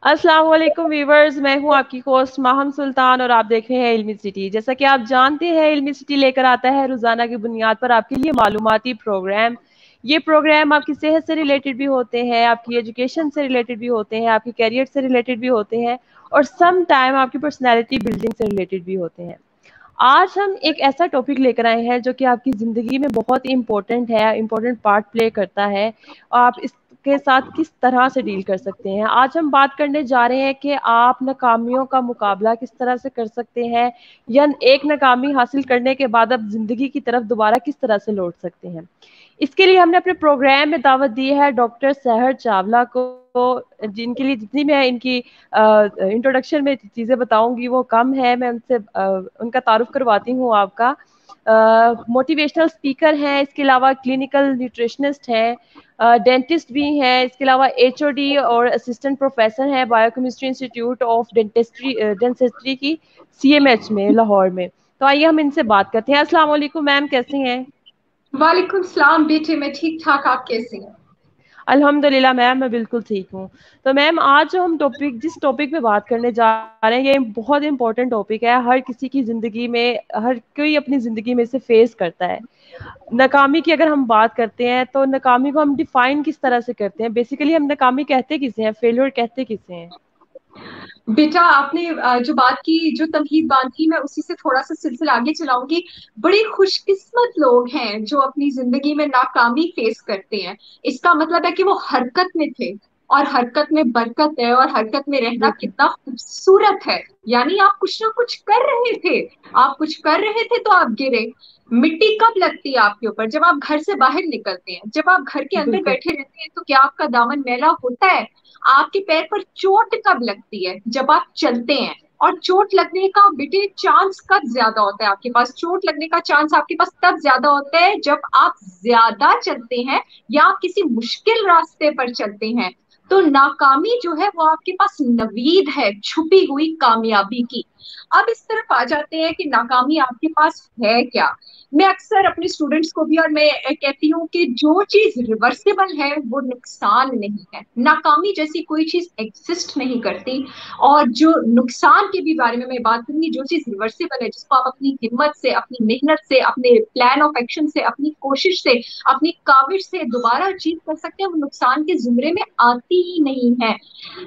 अस्सलाम वालेकुम वीवर्स, मैं हूं आपकी होस्ट माहम सुल्तान और आप देख रहे हैं इल्मी सिटी। जैसा कि आप जानते हैं, इल्मी सिटी लेकर आता है रोजाना की बुनियाद पर आपके लिए मालूमाती प्रोग्राम। ये प्रोग्राम आपकी सेहत से रिलेटेड भी होते हैं, आपकी एजुकेशन से रिलेटेड भी होते हैं, आपकी करियर से रिलेटेड भी होते हैं और सम टाइम आपकी पर्सनैलिटी बिल्डिंग से रिलेटेड भी होते हैं। आज हम एक ऐसा टॉपिक लेकर आए हैं जो कि आपकी ज़िंदगी में बहुत ही इम्पोर्टेंट है, इम्पोर्टेंट पार्ट प्ले करता है और आप इसके साथ किस तरह से डील कर सकते हैं। आज हम बात करने जा रहे हैं कि आप नाकामियों का मुकाबला किस तरह से कर सकते हैं या एक नाकामी हासिल करने के बाद आप ज़िंदगी की तरफ दोबारा किस तरह से लौट सकते हैं। इसके लिए हमने अपने प्रोग्राम में दावत दी है डॉक्टर सहर चावला को, जिनके लिए जितनी मैं इनकी इंट्रोडक्शन में चीज़ें बताऊंगी वो कम है। मैं उनसे उनका तारुफ करवाती हूँ आपका। मोटिवेशनल स्पीकर हैं, इसके अलावा क्लिनिकल न्यूट्रिशनिस्ट हैं, डेंटिस्ट भी हैं, इसके अलावा एचओडी और असिस्टेंट प्रोफेसर हैं बायोकेमिस्ट्री इंस्टीट्यूट ऑफ डेंटिस्ट्री की सीएमएच में लाहौर में। तो आइए हम इनसे बात करते हैं। अस्सलाम वालेकुम मैम, कैसी हैं? वालेकुम सलाम बेटे, मैं ठीक ठाक। आप कैसे हैं? अल्हम्दुलिल्लाह मैम, मैं बिल्कुल ठीक हूँ। तो मैम, आज जो हम जिस टॉपिक पे बात करने जा रहे हैं, ये बहुत इंपॉर्टेंट टॉपिक है। हर किसी की ज़िंदगी में, हर कोई अपनी ज़िंदगी में इसे फेस करता है। नाकामी की अगर हम बात करते हैं तो नाकामी को हम डिफाइन किस तरह से करते हैं? बेसिकली हम नाकामी कहते किसे हैं, फेलियर कहते किसे हैं? बेटा, आपने जो बात की, जो तमहीद बांधी, मैं उसी से थोड़ा सा सिलसिला आगे चलाऊंगी। बड़े खुशकिस्मत लोग हैं जो अपनी जिंदगी में नाकामी फेस करते हैं। इसका मतलब है कि वो हरकत में थे, और हरकत में बरकत है, और हरकत में रहना बिल्कुल। कितना खूबसूरत है। यानी आप कुछ ना कुछ कर रहे थे, आप कुछ कर रहे थे तो आप गिरे। मिट्टी कब लगती है आपके ऊपर? जब आप घर से बाहर निकलते हैं। जब आप घर के अंदर बिल्कुल। बैठे रहते हैं तो क्या आपका दामन मैला होता है? आपके पैर पर चोट कब लगती है? जब आप चलते हैं। और चोट लगने का बेटे चांस कब ज्यादा होता है आपके पास? चोट लगने का चांस आपके पास तब ज्यादा होता है जब आप ज्यादा चलते हैं, या आप किसी मुश्किल रास्ते पर चलते हैं। तो नाकामी जो है वो आपके पास नवीद है, छुपी हुई कामयाबी की। अब इस तरफ आ जाते हैं कि नाकामी आपके पास है क्या। मैं अक्सर अपने स्टूडेंट्स को भी, और मैं कहती हूँ कि जो चीज रिवर्सेबल है वो नुकसान नहीं है। नाकामी जैसी कोई चीज एग्जिस्ट नहीं करती। और जो नुकसान के भी बारे में मैं बात करूंगी, जो चीज रिवर्सेबल है, जिसको आप अपनी हिम्मत से, अपनी मेहनत से, अपने प्लान ऑफ एक्शन से, अपनी कोशिश से, अपनी काविश से दोबारा अचीव कर सकते हैं, वो नुकसान के जुमरे में आती ही नहीं है।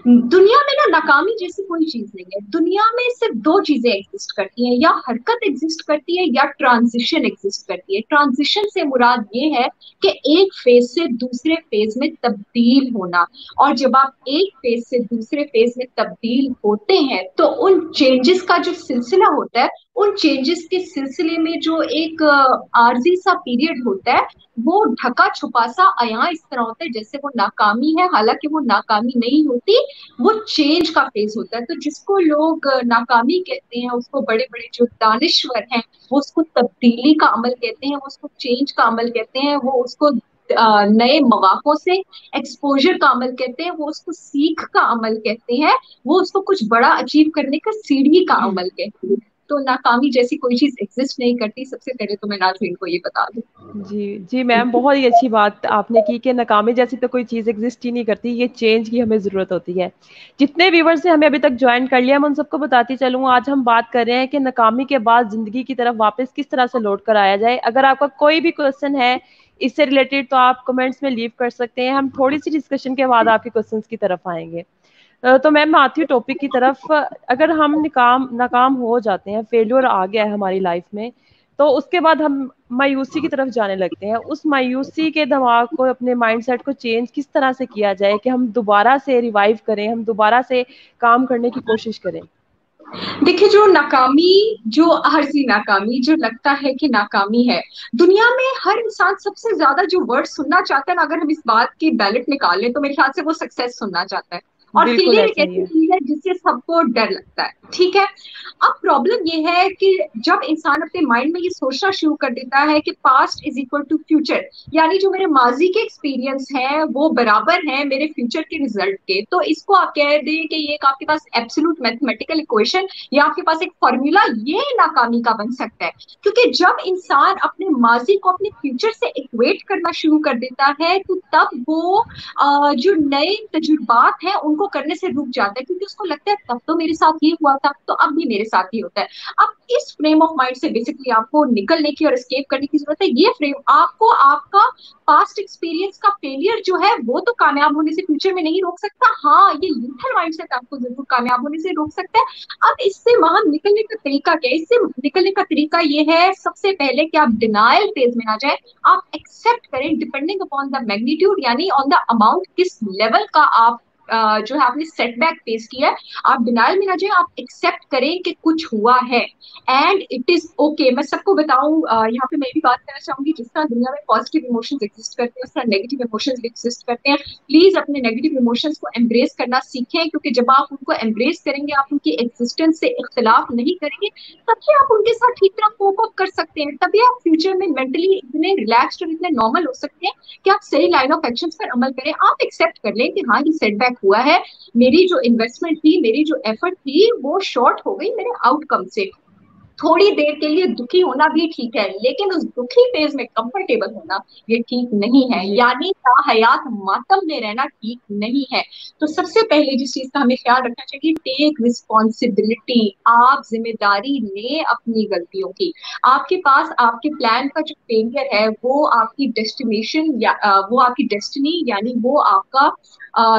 दुनिया में ना नाकामी जैसी कोई चीज नहीं है। दुनिया में सिर्फ दो चीजें एग्जिस्ट करती हैं, या हरकत एग्जिस्ट करती है या ट्रांजिशन एग्जिस्ट करती है। ट्रांजिशन से मुराद ये है कि एक फेज से दूसरे फेज में तब्दील होना। और जब आप एक फेज से दूसरे फेज में तब्दील होते हैं तो उन चेंजेस का जो सिलसिला होता है, उन चेंजेस के सिलसिले में जो एक आरजी सा पीरियड होता है, वो ढका छुपा सा आया इस तरह होता है जैसे वो नाकामी है, हालांकि वो नाकामी नहीं होती। वो चेंज का फेज होता है। तो जिसको लोग नाकामी कहते हैं, उसको बड़े बड़े जो दानिश्वर हैं वो उसको तब्दीली का अमल कहते हैं, वो उसको चेंज का अमल कहते हैं, वो उसको नए मौकों से एक्सपोजर का अमल कहते हैं, वो उसको सीख का अमल कहते हैं, वो उसको कुछ बड़ा अचीव करने का सीढ़ी का अमल कहते हैं। तो नाकामी जैसी कोई चीज एग्जिस्ट नहीं करती। सबसे पहले तो मैं नाज़रीन को ये बता दूं। जी जी मैम, बहुत ही अच्छी बात आपने की कि नाकामी जैसी तो कोई चीज़ एग्जिस्ट ही नहीं करती, ये चेंज की हमें ज़रूरत होती है। जितने व्यूवर्स ने हमें अभी तक ज्वाइन कर लिया, मैं उन सबको बताती चलूँ, आज हम बात कर रहे हैं कि नाकामी के बाद ज़िंदगी की तरफ वापस किस तरह से लौट कर आया जाए। अगर आपका कोई भी क्वेश्चन है इससे रिलेटेड तो आप कमेंट्स में लीव कर सकते हैं, हम थोड़ी सी डिस्कशन के बाद आपके क्वेश्चंस की तरफ आएंगे। तो मैम, मैं आती हूँ टॉपिक की तरफ। अगर हम नाकाम नाकाम हो जाते हैं, फेल्योर आ गया है हमारी लाइफ में, तो उसके बाद हम मायूसी की तरफ जाने लगते हैं। उस मायूसी के दिमाग को, अपने माइंडसेट को चेंज किस तरह से किया जाए कि हम दोबारा से रिवाइव करें, हम दोबारा से काम करने की कोशिश करें? देखिए, जो नाकामी, जो हर्जी नाकामी जो लगता है कि नाकामी है, दुनिया में हर इंसान सबसे ज्यादा जो वर्ड सुनना चाहता है ना, अगर हम इस बात की बैलेट निकालें तो मेरे ख्याल से वो सक्सेस सुनना चाहता है। और बिल्कुल फेलियर एक ऐसा ही ऐसी है। चीज है जिससे सबको डर लगता है, ठीक है। अब प्रॉब्लम ये है कि जब इंसान अपने माइंड में ये सोचना शुरू कर देता है कि past is equal to future, यानी जो मेरे माजी के एक्सपीरियंस हैं वो बराबर हैं मेरे फ्यूचर के रिजल्ट के, तो इसको आप कह दें कि ये एक आपके पास एब्सोल्यूट मैथमेटिकल इक्वेशन या आपके पास एक फॉर्मूला, ये नाकामी का बन सकता है। क्योंकि जब इंसान अपने माजी को अपने फ्यूचर से इक्वेट करना शुरू कर देता है, तो तब वो जो नए तजुर्बात हैं उनको उनको करने से रुक जाता है, क्योंकि उसको लगता है तब तो मेरे साथ ये हुआ था, तो अब भी मेरे साथ ही होता है। अब इस फ्रेम ऑफ माइंड से बेसिकली आपको निकलने की और एस्केप करने की जरूरत है। ये फ्रेम आपको आपका पास्ट एक्सपीरियंस का फेलियर जो है वो तो कामयाब होने से फ्यूचर में नहीं रोक सकता, हाँ ये लीथल माइंडसेट आपको जरूर कामयाब होने से रोक सकता है। अब इससे वहां निकलने का तरीका क्या है? इससे निकलने का तरीका ये है, सबसे पहले कि आप डिनायल फेज में आ जाए, आप एक्सेप्ट करें डिपेंडिंग अपॉन द मैग्नीट्यूड, यानी ऑन द अमाउंट, किस लेवल का आप जो है आपने सेटबैक फेस किया है, आप डिनायल में ना जाए, आप एक्सेप्ट करें कि कुछ हुआ है एंड इट इज ओके। मैं सबको बताऊं, यहाँ पे मैं भी बात करना चाहूंगी, जिस तरह दुनिया में पॉजिटिव इमोशंस एग्जिस्ट करते हैं उस तरह नेगेटिव इमोशंस भी एग्जिस्ट करते हैं। प्लीज अपने नेगेटिव इमोशंस को एम्ब्रेस करना सीखें, क्योंकि जब आप उनको एम्ब्रेस करेंगे, आप उनकी एग्जिस्टेंस से इख्तिलाफ नहीं करेंगे, तभी आप उनके साथ ठीक तरह कोप अप कर सकते हैं, तभी आप फ्यूचर में मेंटली इतने रिलैक्स्ड और इतने नॉर्मल हो सकते हैं कि आप सही लाइन ऑफ एक्शन पर अमल करें। आप एक्सेप्ट कर लें कि हाँ ये सेटबैक हुआ है, मेरी जो इन्वेस्टमेंट थी, मेरी जो एफर्ट थी वो शॉर्ट हो गई मेरे आउटकम से। थोड़ी देर के लिए दुखी होना भी ठीक है, लेकिन उस दुखी फेज में कंफर्टेबल होना ये ठीक नहीं है, यानी हयात मातम में रहना ठीक नहीं है। तो सबसे पहले जिस चीज का हमें ख्याल रखना चाहिए, टेक रिस्पॉन्सिबिलिटी, आप जिम्मेदारी लें अपनी गलतियों की। आपके पास आपके प्लान का जो फेलियर है वो आपकी डेस्टिनेशन या वो आपकी डेस्टिनी, यानी वो आपका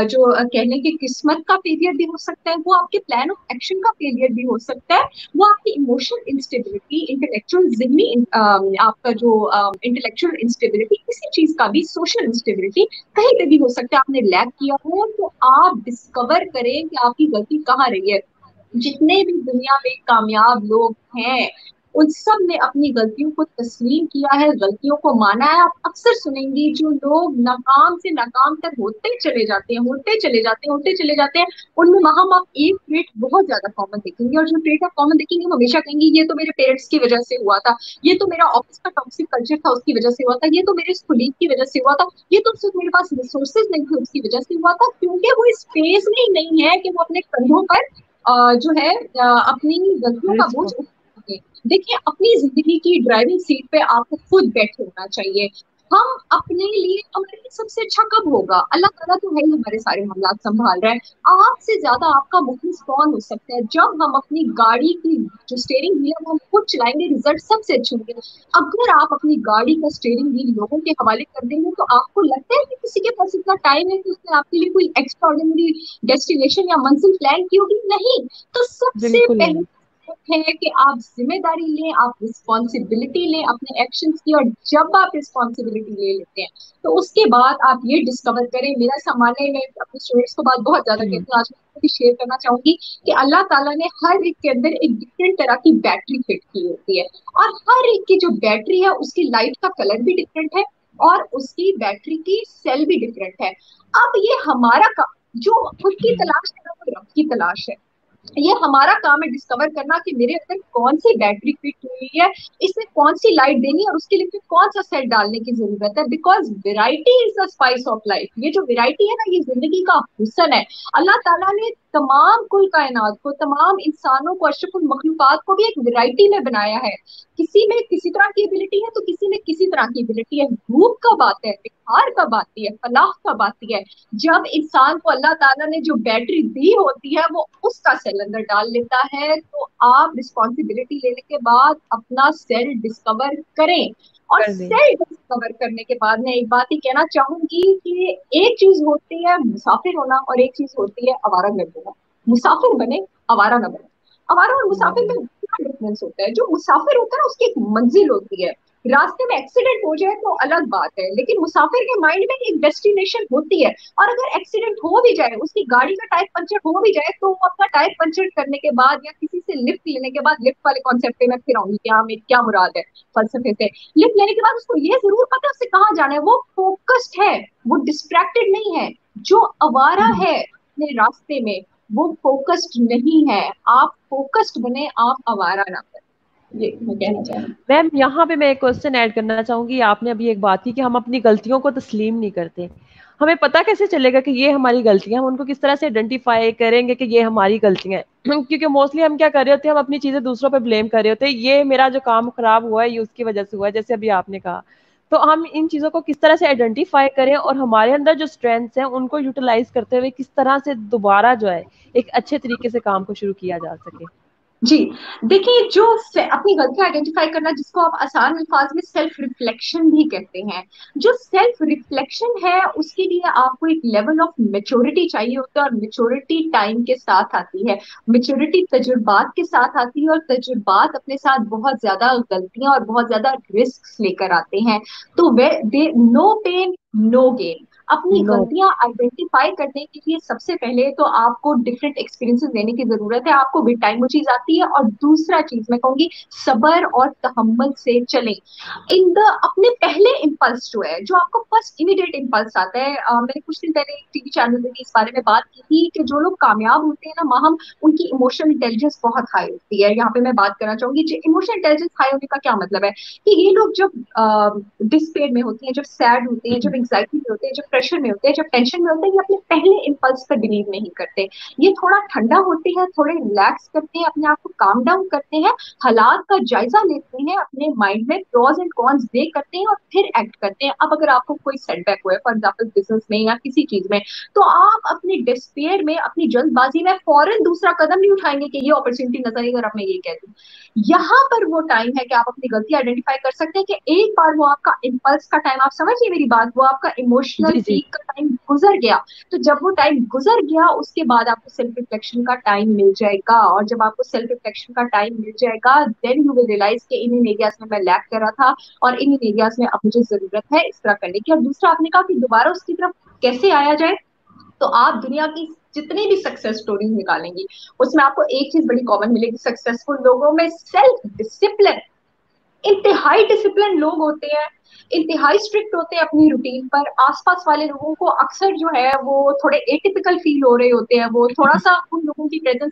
जो कहने की किस्मत का फेलियर भी हो सकता है, वो आपके प्लान ऑफ एक्शन का फेलियर भी हो सकता है, वो आपकी इमोशनल इंस्टेबिलिटी, इंटेलेक्चुअल जिहनी आपका जो इंटेलेक्चुअल इंस्टेबिलिटी, किसी चीज का भी सोशल इंस्टेबिलिटी कहीं पे भी हो सकता है। आपने लैग किया हो तो आप डिस्कवर करें कि आपकी गलती कहाँ रही है। जितने भी दुनिया में कामयाब लोग हैं उन सब ने अपनी गलतियों को तस्लीम किया है, गलतियों को माना है। आप अक्सर सुनेंगी जो लोग नाकाम से नाकाम तक होते चले जाते हैं, होते चले जाते हैं, होते चले जाते हैं, उनमें वहां आप एक ट्रेट बहुत ज्यादा कॉमन देखेंगे, और जो ट्रेट आप कॉमन देखेंगे वो हमेशा कहेंगे ये तो मेरे पेरेंट्स की वजह से हुआ था, ये तो मेरा ऑफिस का टॉक्सिक कल्चर था उसकी वजह से हुआ था, ये तो मेरे कोलीग की वजह से हुआ था, ये तो सिर्फ मेरे पास रिसोर्सेज नहीं थे उसकी वजह से हुआ था, क्योंकि वो इस फेज में ही नहीं है कि वो अपने कंधों पर जो है अपनी गलतियों का बोझ उठा सके। देखिए, अपनी जिंदगी की ड्राइविंग सीट पे आपको खुद बैठे होना चाहिए। हम अपने लिए, हमारे लिए सबसे अच्छा कब होगा? अल्लाह ताला तो है ही हमारे सारे मामलात संभाल रहा है। आपसे ज्यादा आपका मुखलिस कौन हो सकता है? जब हम अपनी गाड़ी की जो स्टीयरिंग व्हील है वो हम खुद चलाएंगे, रिजल्ट सबसे अच्छे होंगे। अगर आप अपनी गाड़ी का स्टीयरिंग व्हील लोगों के हवाले कर देंगे, तो आपको लगता है कि किसी के पास इतना टाइम है कि उसने आपके लिए कोई एक्स्ट्राऑर्डिनरी डेस्टिनेशन या मंजिल प्लान की होगी? नहीं। तो सबसे बिल्कुल पहले है कि आप जिम्मेदारी लें, आप रिस्पॉन्सिबिलिटी लें अपने एक्शंस की, और जब आप रिस्पॉन्सिबिलिटी ले लेते हैं तो उसके बाद आप ये डिस्कवर करें, मेरा ऐसा मानना है, मैं अपने स्टूडेंट्स को बात बहुत ज्यादा कहती हूँ, आज मैं भी शेयर करना चाहूंगी कि अल्लाह ताला ने हर एक के अंदर एक डिफरेंट तरह की बैटरी फिट की होती है, और हर एक की जो बैटरी है उसकी लाइट का कलर भी डिफरेंट है, और उसकी बैटरी की सेल भी डिफरेंट है। अब ये हमारा काम, जो खुद की तलाश है ना वो रब की तलाश है, ये हमारा काम है डिस्कवर करना कि मेरे अंदर कौन सी बैटरी फिट हुई है, इसमें कौन सी लाइट देनी है, और उसके लिए फिर कौन सा सेट डालने की जरूरत है। Because variety is the spice of life. ये जो वेराइटी है ना, ये जिंदगी का हुस्न है। अल्लाह ताला ने तमाम कुल कायनात को, तमाम इंसानों को, अशरफुल मखलूकात को भी एक वेराइटी में बनाया है। किसी में किसी तरह की एबिलिटी है तो किसी में किसी तरह की एबिलिटी है। धूप कब आता है, बिहार कब आती है, फलाह कब आती है? जब इंसान को अल्लाह ताला ने जो बैटरी दी होती है वो उसका सेल अंदर डाल लेता है। तो आप रिस्पॉन्सिबिलिटी लेने के बाद अपना सेल डिस्कवर करें, और कर दें। सेल डिस्कवर करने के बाद मैं एक बात ही कहना चाहूंगी कि एक चीज होती है मुसाफिर होना और एक चीज होती है आवारा गर्द होना। मुसाफिर बने, आवारा ना बने। आवारा और मुसाफिर में क्या डिफरेंस होता है? जो मुसाफिर होता है ना उसकी एक मंजिल होती है, रास्ते में एक्सीडेंट हो जाए तो अलग बात है, लेकिन मुसाफिर के माइंड में एक डेस्टिनेशन होती है। और अगर एक्सीडेंट हो भी जाए, उसकी गाड़ी का टायर पंचर हो भी जाए, तो वो अपना टायर पंचर करने के बाद या किसी से लिफ्ट लेने के बाद, लिफ्ट वाले कॉन्सेप्ट पे मैं फिर आऊंगी, क्या मेरी क्या मुराद है फलसफे से, लिफ्ट लेने के बाद उसको ये जरूर पता है उससे कहाँ जाना है, वो फोकस्ड है, वो डिस्ट्रैक्टेड नहीं है। जो आवारा है अपने रास्ते में वो फोकस्ड नहीं है। आप फोकस्ड बने, आप आवारा ना बने, ये मैं कहना चाह रही हूँ। मैम यहाँ पे मैं एक क्वेश्चन ऐड करना चाहूंगी। आपने अभी एक बात की कि हम अपनी गलतियों को तस्लीम नहीं करते। हमें पता कैसे चलेगा कि ये हमारी गलतियां? हम उनको किस तरह से आइडेंटिफाई करेंगे कि ये हमारी गलतियां हैं? क्योंकि मोस्टली हम क्या कर रहे होते हैं, हम अपनी चीजें दूसरों पे ब्लेम कर रहे होते हैं। ये मेरा जो काम खराब हुआ है ये उसकी वजह से हुआ है, जैसे अभी आपने कहा। तो हम इन चीजों को किस तरह से आइडेंटिफाई करें और हमारे अंदर जो स्ट्रेंथ्स हैं उनको यूटिलाइज करते हुए किस तरह से दोबारा जो है एक अच्छे तरीके से काम को शुरू किया जा सके। जी, देखिए जो अपनी गलतियां आइडेंटिफाई करना, जिसको आप आसान अल्फाज में सेल्फ रिफ्लेक्शन भी कहते हैं, जो सेल्फ रिफ्लेक्शन है उसके लिए आपको एक लेवल ऑफ मेच्योरिटी चाहिए होता है, और मेच्योरिटी टाइम के साथ आती है। मेच्योरिटी तजुर्बात के साथ आती है, और तजुर्बात अपने साथ बहुत ज्यादा गलतियां और बहुत ज्यादा रिस्क लेकर आते हैं। तो वे दे नो पेन नो गेन। अपनी नो। गलतियां आइडेंटिफाई करने के लिए सबसे पहले तो आपको डिफरेंट एक्सपीरियंसेस लेने की जरूरत है, आपको विद टाइम वो चीज आती है। और दूसरा चीज मैं कहूंगी, सबर और तहम्मुल से चलें। इन द अपने पहले इम्पल्स जो है, जो आपको फर्स्ट इमीडिएट इम्पल्स आता है, मैंने कुछ दिन पहले एक टीवी चैनल में भी इस बारे में बात की थी कि जो लोग कामयाब होते हैं ना माहम, उनकी इमोशनल इंटेलिजेंस बहुत हाई होती है। यहाँ पे मैं बात करना चाहूंगी, जो इमोशनल इंटेलिजेंस हाई होने का क्या मतलब है, कि ये लोग जब डिस्पेयर में होते हैं, जब सैड होते हैं, जब एंग्जाइटी में होते हैं, जब प्रेशर में होते हैं, जब टेंशन में होते हैं, ये अपने पहले इम्पल्स पर बिलीव नहीं करते। ये थोड़ा ठंडा होते हैं, थोड़े रिलैक्स करते हैं, अपने आप को काम डाउन करते हैं, हालात का जायजा लेते हैं, अपने माइंड में प्रोज एंड कॉन्स दे करते हैं, और फिर एक्ट करते हैं। अब अगर आपको कोई सेटबैक हुआ है, फॉर एग्जाम्पल बिजनेस में या किसी चीज में, तो आप अपने डिस्पेयर में, अपनी जल्दबाजी में फौरन दूसरा कदम नहीं उठाएंगे कि ये अपॉर्चुनिटी नजर आई और अब मैं ये कह दूं। यहाँ पर वो टाइम है कि आप अपनी गलती आइडेंटिफाई कर सकते हैं, कि एक बार वो आपका इम्पल्स का टाइम, आप समझिए मेरी बात, वो आपका इमोशनल जी जी। पीक का टाइम गुजर गया। तो जब वो टाइम गुजर गया, उसके बाद आपको सेल्फ रिफ्लेक्शन का टाइम मिल जाएगा। और जब आपको सेल्फ रिफ्लेक्शन का टाइम मिल जाएगा, देन यू विल रियलाइज कि इन एरियाज में मैं लैक कर रहा था, और इन एरियाज में अब मुझे जरूरत है इस तरह करने की। और दूसरा, आपने कहा कि दोबारा उसकी तरफ कैसे आया जाए, तो आप दुनिया की जितनी भी सक्सेस स्टोरीज निकालेंगी, उसमें आपको एक चीज बड़ी कॉमन मिलेगी सक्सेसफुल लोगों में, सेल्फ डिसिप्लिन। इंतहाई डिसिप्लिन लोग होते हैं, इंतहाई स्ट्रिक्ट होते हैं अपनी रूटीन पर। आसपास वाले लोगों को अक्सर जो है वो थोड़े एटिपिकल फील हो रहे होते हैं, वो थोड़ा सा उन लोगों की प्रेजेंस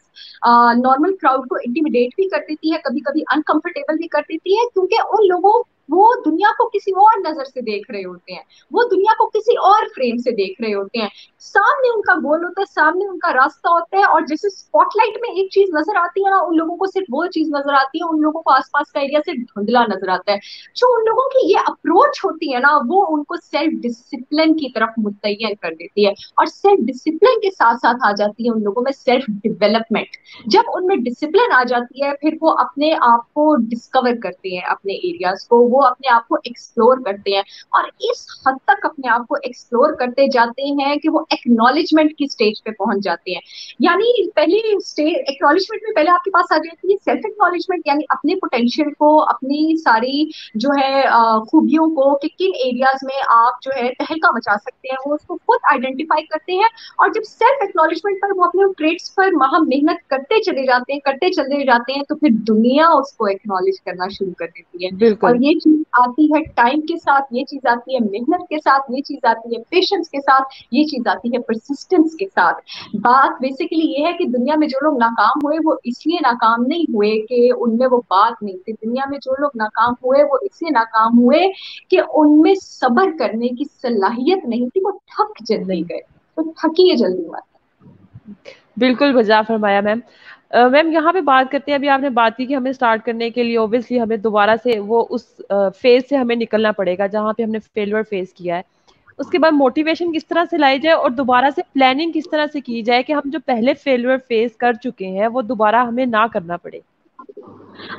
नॉर्मल क्राउड को इंटिमिडेट भी कर देती है, कभी कभी अनकंफर्टेबल भी कर देती है, क्योंकि उन लोगों, वो दुनिया को किसी और नजर से देख रहे होते हैं, वो दुनिया को किसी और फ्रेम से देख रहे होते हैं। सामने उनका गोल होता है, सामने उनका रास्ता होता है, और जैसे स्पॉटलाइट में एक चीज नजर आती है ना, उन लोगों को सिर्फ वो चीज नजर आती है, उन लोगों को आसपास का एरिया सिर्फ धुंधला नजर आता है। जो उन लोगों की ये अप्रोच होती है ना, वो उनको सेल्फ डिसिप्लिन की तरफ मुतय्यन कर देती है। और सेल्फ डिसिप्लिन के साथ साथ आ जाती है उन लोगों में सेल्फ डेवलपमेंट। जब उनमें डिसिप्लिन आ जाती है, फिर वो अपने आप को डिस्कवर करते हैं, अपने एरियाज को वो अपने आप को एक्सप्लोर करते हैं, और इस हद तक अपने आप को एक्सप्लोर करते जाते हैं कि वो एक्नॉलेजमेंट की स्टेज पे पहुंच जाते हैं। यानी पहली स्टेज एक्नॉलेजमेंट में पहले आपके पास आ जाती है सेल्फ एक्नॉलेजमेंट, यानी अपने पोटेंशियल को, अपनी सारी जो है खूबियों को, कि किन एरियाज में आप जो है तहलका मचा सकते हैं, वो उसको खुद आइडेंटिफाई करते हैं। और जब सेल्फ एक्नॉलेजमेंट पर वो अपने ट्रेड्स पर महा मेहनत करते चले जाते हैं, करते चले जाते हैं, तो फिर दुनिया उसको एक्नॉलेज करना शुरू कर देती है। बिल्कुल। और ये चीज आती है टाइम के साथ, ये चीज आती है मेहनत के साथ, ये चीज आती है पेशेंस के साथ, ये चीज आती है परसिस्टेंस के साथ। बात बेसिकली ये है कि दुनिया में जो लोग नाकाम हुए, वो इसलिए नाकाम नहीं हुए कि उनमें वो बात नहीं थी। दुनिया में जो लोग नाकाम हुए, वो इसलिए नाकाम हुए कि उनमें सब्र करने की सलाहियत नहीं थी, वो थक जल्दी नहीं। गए। तो थकिए जल्दी मत। बिल्कुल वजह फरमाया मैम। मैम यहाँ पे बात करते हैं, अभी आपने बात की कि हमें स्टार्ट करने के लिए ऑब्वियसली हमें दोबारा से वो उस फेज से हमें निकलना पड़ेगा जहाँ पे हमने फेलियर फेस किया है। उसके बाद मोटिवेशन किस तरह से लाई जाए और दोबारा से प्लानिंग किस तरह से की जाए कि हम जो पहले फेलियर फेस कर चुके हैं वो दोबारा हमें ना करना पड़े।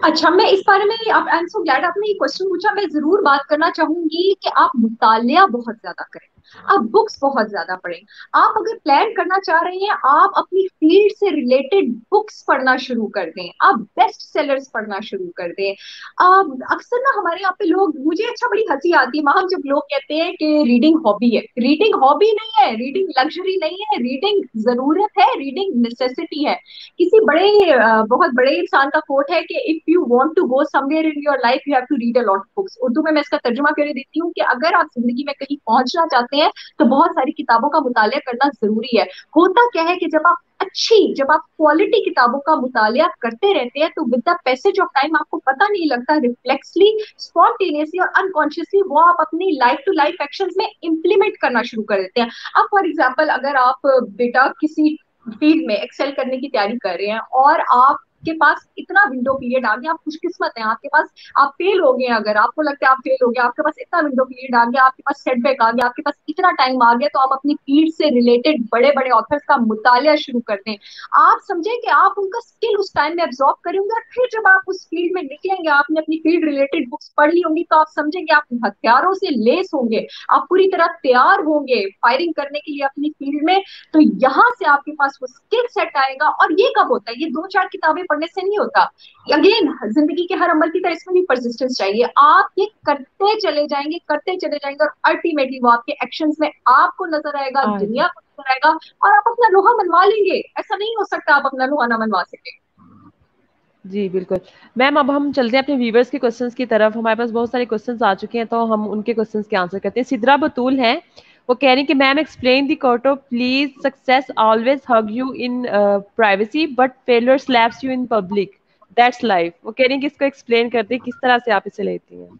अच्छा, मैं इस बारे में, आप आई एम सो ग्लैड आपने ये क्वेश्चन पूछा। मैं जरूर बात करना चाहूंगी कि आप मुतालिया बहुत ज्यादा करें, आप बुक्स बहुत ज्यादा पढ़ें। आप अगर प्लान करना चाह रहे हैं, आप अपनी फील्ड से रिलेटेड बुक्स पढ़ना शुरू कर दें, आप बेस्ट सेलर्स पढ़ना शुरू कर दें। अक्सर ना हमारे यहाँ पे लोग, मुझे अच्छा बड़ी हंसी आती है माहम, जब लोग कहते हैं कि रीडिंग हॉबी है। रीडिंग हॉबी नहीं है, रीडिंग लग्जरी नहीं है, रीडिंग जरूरत है, रीडिंग नेसेसिटी है। किसी बहुत बड़े इंसान का कोट है कि if you want to go somewhere in your life you have to read a lot of books. Urdu में मैं इसका तर्जुमा करके देती हूँ कि अगर आप जिंदगी में कहीं पहुंचना चाहते हैं, तो बहुत सारी किताबों का मुतालिया करना जरूरी है। होता क्या है कि जब आप क्वालिटी किताबों का मुतालिया करते रहते हैं, तो with the passage of time आपको पता नहीं लगता, रिफ्लेक्सली, स्पॉन्टेनियसली और अनकॉन्शियसली वो आप अपनी लाइफ टू लाइफ एक्शंस में इंप्लीमेंट करना शुरू कर देते हैं। अब फॉर एग्जाम्पल, अगर आप बेटा किसी फील्ड में एक्सेल करने की तैयारी कर रहे हैं, और आप आपके पास इतना विंडो पीरियड आ गया, आप खुशकिस्मत हैं, आपके पास, आप फेल हो गए, अगर आपको लगता है आप फेल हो गए, आपके पास इतना विंडो पीरियड आ गया, आपके पास सेटबैक आ गया, आपके पास इतना टाइम आ गया, तो आप अपनी फील्ड से रिलेटेड बड़े बड़े ऑथर्स का मुतालिया शुरू कर दें। आप समझे कि आप उनका स्किल उस टाइम में एब्जॉर्ब करेंगे, और फिर जब आप उस फील्ड में निकलेंगे, आपने अपनी फील्ड रिलेटेड बुक्स पढ़ ली होंगी, तो आप समझेंगे आप हथियारों से लेस होंगे, आप पूरी तरह तैयार होंगे फायरिंग करने के लिए अपनी फील्ड में। तो यहाँ से आपके पास वो स्किल सेट आएगा। और ये कब होता है? ये दो चार किताबें पढ़ने से नहीं होता। अगेन, जिंदगी के हर अमल की तरह इसमें भी परसिस्टेंस चाहिए। आप ये करते चले जाएंगे, करते चले जाएंगे, और अल्टीमेटली वो आपके एक्शंस में आपको नजर आएगा, दुनिया को नजर आएगा, और आप अपना लोहा मनवा लेंगे। ऐसा नहीं हो सकता आप अपना लोहा ना मनवा सके। जी बिल्कुल। मैम अब हम चलते हैं अपने व्यूवर्स के क्वेश्चंस की तरफ। हमारे पास बहुत सारे क्वेश्चंस आ चुके हैं, तो हम उनके क्वेश्चंस के आंसर करते हैं। सिद्रा बतूल हैं, वो कह रही हैं कि मैम एक्सप्लेन द कोटो please, success always hug you in privacy but failure slaps you in public, that's life. वो कह रही हैं कि इसको एक्सप्लेन कर दें, किस तरह से आप इसे लेती हैं।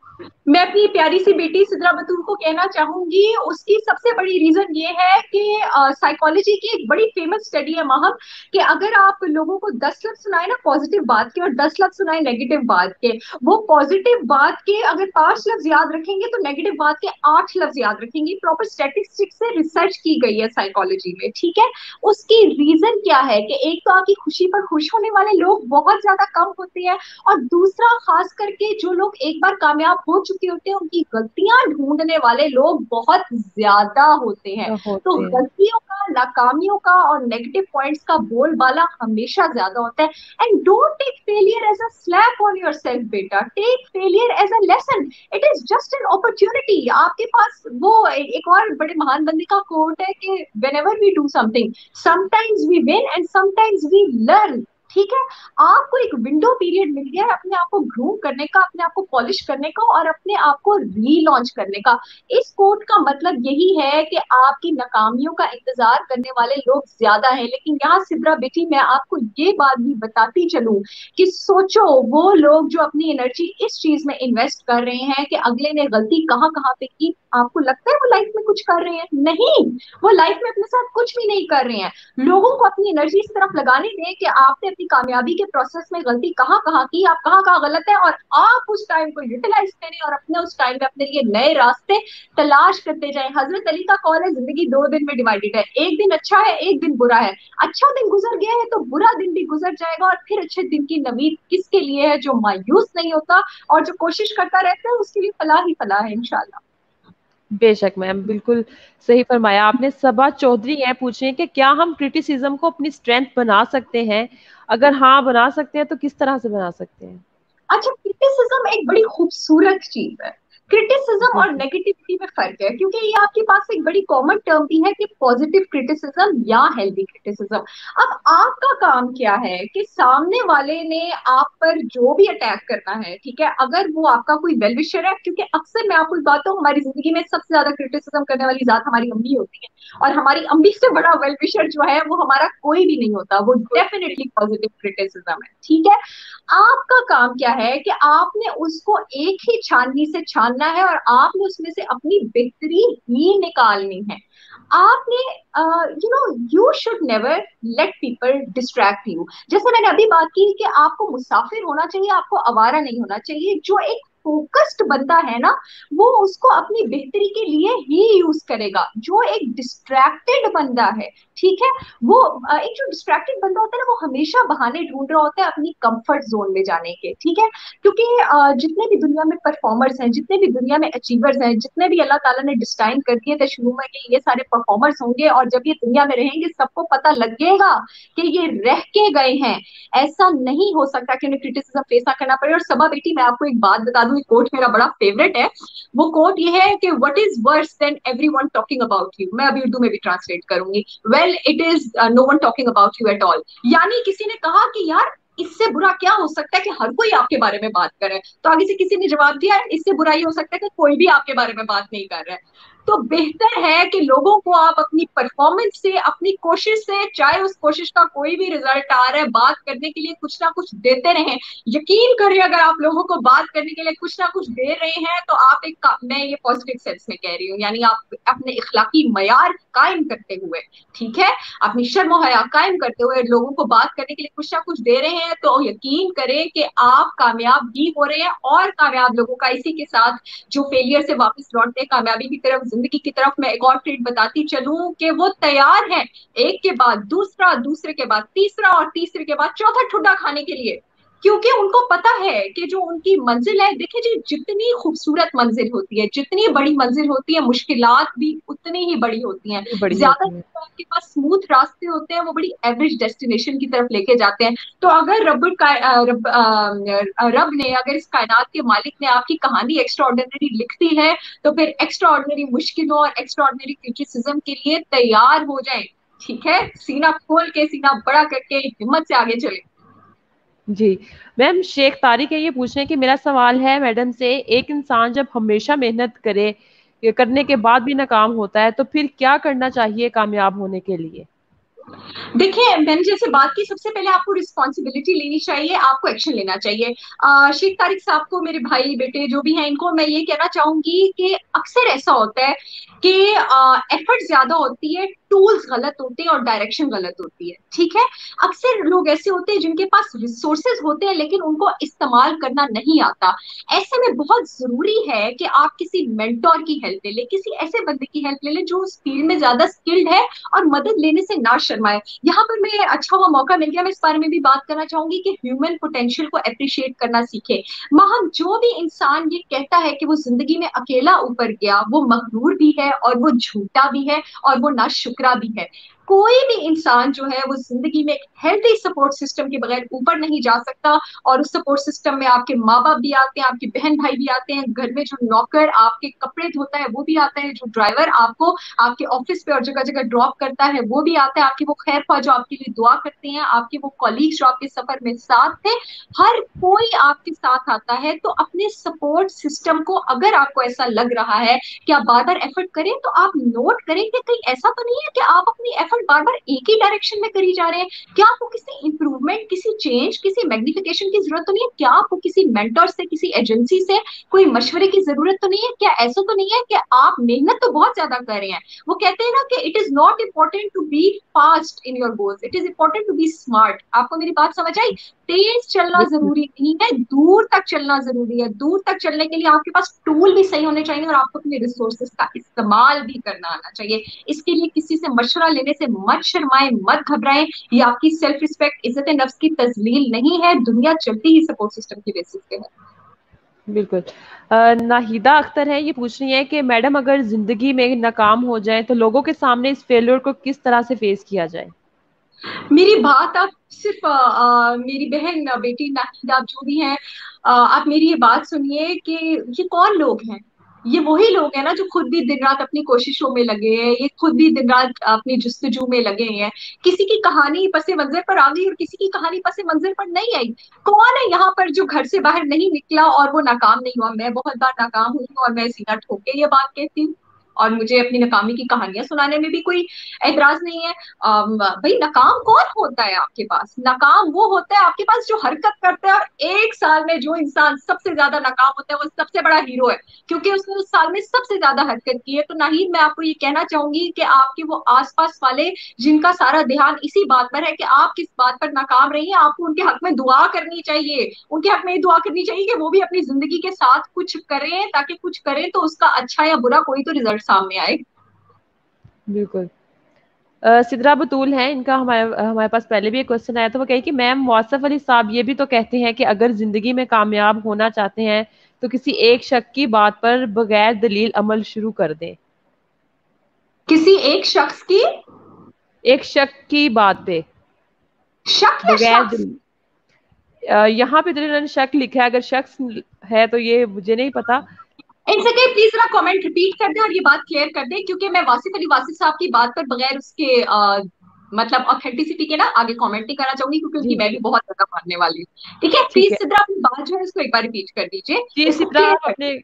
मैं अपनी प्यारी सी बेटी सिद्रा बतूल को कहना चाहूंगी, उसकी सबसे बड़ी रीजन ये है कि साइकोलॉजी की एक बड़ी फेमस स्टडी है महक, कि अगर आप लोगों को 10 लफ्ज सुनाए ना पॉजिटिव बात के, और 10 लफ्ज सुनाए नेगेटिव बात के, वो पॉजिटिव बात के अगर 5 लफ्ज याद रखेंगे तो नेगेटिव बात के 8 लफ्ज याद रखेंगे। प्रॉपर स्टैटिस्टिक्स से रिसर्च की गई है साइकोलॉजी में, ठीक है। उसकी रीजन क्या है कि एक तो आपकी खुशी पर खुश होने वाले लोग बहुत ज्यादा कम होते हैं, और दूसरा खास करके जो लोग एक बार कामयाब हो चुके होते हैं, उनकी गलतियां ढूंढने वाले लोग बहुत ज्यादा होते हैं। तो होते हैं। गलतियों का, नाकामियों का और नेगेटिव पॉइंट्स का बोलबाला हमेशा ज्यादा होता है। And don't take failure as a slap on yourself बेटा, take failure as a lesson. It is just an opportunity. आपके पास वो एक और बड़े महान बंदे का कोट है कि whenever we do something, sometimes we win and sometimes we learn. ठीक है, आपको एक विंडो पीरियड मिल गया है अपने आप को ग्रूम करने का, अपने आप को पॉलिश करने का, और अपने आप को रीलॉन्च करने का। इस कोट का मतलब यही है कि आपकी नाकामियों का इंतजार करने वाले लोग ज्यादा हैं, लेकिन यहाँ सिद्रा बेटी मैं आपको ये बात भी बताती चलूं कि सोचो वो लोग जो अपनी एनर्जी इस चीज में इन्वेस्ट कर रहे हैं कि अगले ने गलती कहाँ कहाँ पे की, आपको लगता है वो लाइफ में कुछ कर रहे हैं? नहीं, वो लाइफ में अपने साथ कुछ भी नहीं कर रहे हैं। लोगों को अपनी एनर्जी इस तरफ लगाने दें कि आपने अपनी कामयाबी के प्रोसेस में गलती कहाँ कहाँ की, आप कहाँ कहाँ गलत है, और आप उस टाइम को यूटिलाइज करें और अपने उस टाइम में अपने लिए नए रास्ते तलाश करते जाएं। हजरत अली का कौल है, जिंदगी 2 दिन में डिवाइडेड है, एक दिन अच्छा है, एक दिन बुरा है। अच्छा दिन गुजर गया है तो बुरा दिन भी गुजर जाएगा, और फिर अच्छे दिन की नवीद किसके लिए है? जो मायूस नहीं होता और जो कोशिश करता रहता है, उसके लिए फलाह ही फलाह है इंशाल्लाह। बेशक मैम, बिल्कुल सही फरमाया आपने। सबा चौधरी हैं, पूछ रहे हैं कि क्या हम क्रिटिसिज्म को अपनी स्ट्रेंथ बना सकते हैं? अगर हाँ बना सकते हैं तो किस तरह से बना सकते हैं? अच्छा, क्रिटिसिज्म एक बड़ी खूबसूरत चीज है। क्रिटिसिज्म जी और जी। नेगेटिविटी में फर्क है, क्योंकि ये आपके पास एक बड़ी कॉमन टर्म भी है कि पॉजिटिव क्रिटिसिज्म या हेल्दी क्रिटिसिज्म। अब आपका काम क्या है कि सामने वाले ने आप पर जो भी अटैक करना है, ठीक है, अगर वो आपका कोई वेल विशर है, क्योंकि अक्सर मैं आपको बात हूँ, हमारी जिंदगी में सबसे ज्यादा क्रिटिसिज्म करने वाली जात हमारी अम्मी होती है, और हमारी अम्मी से बड़ा वेल विशर जो है वो हमारा कोई भी नहीं होता, वो डेफिनेटली पॉजिटिव क्रिटिसिज्म है, ठीक है। आपका काम क्या है कि आपने उसको एक ही छाननी से छानना है, और आपने उसमें से अपनी बेहतरी ही निकालनी है। आपने you should never let people distract you. जैसे मैंने अभी बात की कि आपको मुसाफिर होना चाहिए, आपको आवारा नहीं होना चाहिए। जो एक फोकस्ड बंदा है ना, वो उसको अपनी बेहतरी के लिए ही यूज करेगा। जो एक डिस्ट्रैक्टेड बंदा है, ठीक है, वो एक जो डिस्ट्रैक्टेड बंदा होता है ना, वो हमेशा बहाने ढूंढ रहा होता है अपनी कंफर्ट जोन में जाने के, ठीक है। क्योंकि जितने भी दुनिया में परफॉर्मर्स हैं, जितने भी दुनिया में अचीवर्स हैं, जितने भी अल्लाह ताला ने डिस्टाइन कर दिए थे शुरू में कि ये सारे परफॉर्मर्स होंगे, और जब ये दुनिया में रहेंगे सबको पता लगेगा कि ये रह के गए हैं। ऐसा नहीं हो सकता कि उन्हें क्रिटिसिज्म फेस ना करना पड़े। और सबा बेटी मैं आपको एक बात बता दूं, एक कोट मेरा बड़ा फेवरेट है। वो कोट ये है कि what is worse than everyone talking about you. मैं अभी उर्दू में भी ट्रांसलेट करूंगी। Well it is no one talking about you at all. यानी किसी ने कहा कि यार इससे बुरा क्या हो सकता है कि हर कोई आपके बारे में बात करे। तो आगे से किसी ने जवाब दिया, इससे बुरा ही हो सकता है कि कोई भी आपके बारे में बात नहीं कर रहा है। तो बेहतर है कि लोगों को आप अपनी परफॉर्मेंस से, अपनी कोशिश से, चाहे उस कोशिश का कोई भी रिजल्ट आ रहा है, बात करने के लिए कुछ ना कुछ देते रहें। यकीन करिए अगर आप लोगों को बात करने के लिए कुछ ना कुछ दे रहे हैं तो आप मैं ये पॉजिटिव सेंस में कह रही हूँ, यानी आप अपने इखलाकी मयार कायम करते हुए, ठीक है, अपनी शर्म और हया कायम करते हुए लोगों को बात करने के लिए कुछ ना कुछ दे रहे हैं, तो यकीन करें कि आप कामयाब भी हो रहे हैं। और कामयाब लोगों का, इसी के साथ जो फेलियर से वापस लौटते हैं कामयाबी की तरफ, जिंदगी की तरफ, मैं एक और ट्रेड बताती चलूं कि वो तैयार है एक के बाद दूसरा, दूसरे के बाद तीसरा और तीसरे के बाद चौथा ठुड्डा खाने के लिए, क्योंकि उनको पता है कि जो उनकी मंजिल है, देखिए जी, जितनी खूबसूरत मंजिल होती है, जितनी बड़ी मंजिल होती है, मुश्किलात भी उतनी ही बड़ी होती हैं। ये बड़ी ज्यादा होती है। आपके पास स्मूथ रास्ते होते हैं, वो बड़ी एवरेज डेस्टिनेशन की तरफ लेके जाते हैं। तो अगर रब ने, अगर इस कायनात के मालिक ने आपकी कहानी एक्स्ट्रा ऑर्डिनरी लिख दी है, तो फिर एक्स्ट्रा ऑर्डिनरी मुश्किलों और एक्स्ट्रा ऑर्डिनरी क्रिटिसिज्म के लिए तैयार हो जाए, ठीक है, सीना खोल के, सीना बड़ा करके हिम्मत से आगे चले। जी मैम, शेख तारिक है ये पूछ रहे हैं कि मेरा सवाल है मैडम से, एक इंसान जब हमेशा मेहनत करे, करने के बाद भी नाकाम होता है, तो फिर क्या करना चाहिए कामयाब होने के लिए? देखिए, मैंने जैसे बात की, सबसे पहले आपको रिस्पॉन्सिबिलिटी लेनी चाहिए, आपको एक्शन लेना चाहिए। शेख तारिक साहब को, मेरे भाई बेटे जो भी हैं, इनको मैं ये कहना चाहूंगी कि अक्सर ऐसा होता है कि एफर्ट ज्यादा होती है, टूल्स गलत होते हैं और डायरेक्शन गलत होती है, ठीक है। अक्सर लोग ऐसे होते हैं जिनके पास रिसोर्सेज होते हैं लेकिन उनको इस्तेमाल करना नहीं आता। ऐसे में बहुत जरूरी है कि आप किसी मेंटोर की हेल्प ले लें, किसी ऐसे बंदे की हेल्प ले लें जो उस फील्ड में ज्यादा स्किल्ड है, और मदद लेने से ना शर्माए। यहाँ पर मैं, अच्छा हुआ मौका मिल गया, मैं इस बारे में भी बात करना चाहूंगी कि ह्यूमन पोटेंशियल को अप्रिशिएट करना सीखे। महम जो भी इंसान ये कहता है कि वो जिंदगी में अकेला ऊपर गया, वो मगरूर भी है और वो झूठा भी है और वो नाशुक्रा भी है। कोई भी इंसान जो है वो जिंदगी में एक हेल्थी सपोर्ट सिस्टम के बगैर ऊपर नहीं जा सकता। और उस सपोर्ट सिस्टम में आपके माँ बाप भी आते हैं, आपके बहन भाई भी आते हैं, घर में जो नौकर आपके कपड़े धोता है वो भी आता है, जो ड्राइवर आपको आपके ऑफिस पे और जगह जगह ड्रॉप करता है वो भी आता है, आपकी वो खैर ख्वाह जो आपके लिए दुआ करते हैं, आपके वो कॉलीग जो आपके सफर में साथ थे, हर कोई आपके साथ आता है। तो अपने सपोर्ट सिस्टम को, अगर आपको ऐसा लग रहा है कि आप बार बार एफर्ट करें, तो आप नोट करें कि कहीं ऐसा तो नहीं है कि आप अपनी एफर्ट बार बार एक ही डायरेक्शन में करी जा रहे हैं। क्या आपको किसी इंप्रूवमेंट, किसी चेंज, किसी मैग्निफिकेशन की जरूरत तो नहीं है? क्या आपको किसी मेंटर से, किसी एजेंसी से कोई मशवरे की जरूरत तो नहीं है? क्या ऐसा तो नहीं है कि आप मेहनत तो बहुत ज्यादा कर रहे हैं? वो कहते हैं ना कि it is not important to be fast in your goals, it is important to be smart. आपको मेरी बात समझ आई? तेज चलना बिल्कुल। जरूरी नहीं है, दूर तक चलना जरूरी है। दूर तक चलने के लिए आपके पास टूल भी सही होने चाहिए और आपको अपने रिसोर्सेज का इस्तेमाल भी करना आना चाहिए। इसके लिए किसी से मशवरा लेने से मत शर्माएं, मत घबराएं। ये आपकी सेल्फ रिस्पेक्ट, इज्जत नफ्स की तजलील नहीं है। दुनिया चलती ही सपोर्ट सिस्टम की बेसिस पे है। बिल्कुल। नाहिदा अख्तर है ये पूछ रही है कि मैडम, अगर जिंदगी में नाकाम हो जाए तो लोगों के सामने इस फेलियर को किस तरह से फेस किया जाए? मेरी बात आप सिर्फ मेरी बहन, बेटी नाहिद, आप जो भी हैं, आप मेरी ये बात सुनिए कि ये कौन लोग हैं? ये वही लोग हैं ना जो खुद भी दिन रात अपनी कोशिशों में लगे हैं, ये खुद भी दिन रात अपनी जुस्तजू में लगे हैं। किसी की कहानी पसे मंजर पर आ गई और किसी की कहानी पसे मंजर पर नहीं आई। कौन है यहाँ पर जो घर से बाहर नहीं निकला और वो नाकाम नहीं हुआ? मैं बहुत बार नाकाम हुई हूँ और मैं सीना ठोक के ये बात कहती हूँ, और मुझे अपनी नाकामी की कहानियां सुनाने में भी कोई एतराज नहीं है। भाई, नाकाम कौन होता है आपके पास? नाकाम वो होता है आपके पास जो हरकत करता है, और एक साल में जो इंसान सबसे ज्यादा नाकाम होता है वो सबसे बड़ा हीरो है, क्योंकि उसने उस साल में सबसे ज्यादा हरकत की है। तो नाहीद, मैं आपको ये कहना चाहूंगी कि आपके वो आसपास वाले जिनका सारा ध्यान इसी बात पर है कि आप किस बात पर नाकाम रही हैं, आपको उनके हक में दुआ करनी चाहिए। उनके हक में ये दुआ करनी चाहिए कि वो भी अपनी जिंदगी के साथ कुछ करें, ताकि कुछ करें तो उसका अच्छा या बुरा कोई तो रिजल्ट सामने आए। बिल्कुल। सिद्रा बतूल हैं, इनका हमारे हमारे पास पहले भी एक क्वेश्चन आया था। वो कहे कि मैम, वासफ अली साहब ये भी तो कहते हैं कि अगर जिंदगी में कामयाब होना चाहते हैं तो किसी एक शख्स की बात पर बगैर दलील अमल शुरू कर दें। किसी एक शख्स की, एक शख्स की बात पे शक या बगैर शख्स? दलील। यहाँ पे तो इन्होंने शक लिखा है, अगर शख्स है तो ये मुझे नहीं पता। इनसे कहीं प्लीज जरा कमेंट रिपीट कर दे और ये बात क्लियर कर दे, क्योंकि मैं वासिफ अली वासिफ साहब की बात पर बगैर उसके मतलब ऑथेंटिसिटी के ना आगे कमेंट नहीं करना चाहूंगी, क्योंकि उनकी जी मैं भी जी। बहुत ज्यादा मानने वाली हूँ। ठीक है, ठीक प्लीज है। सिद्रा अपनी बात जो है उसको एक बार रिपीट कर दीजिए, जी इसको सिद्रा, क्लियर आप कर अपने दीजिए।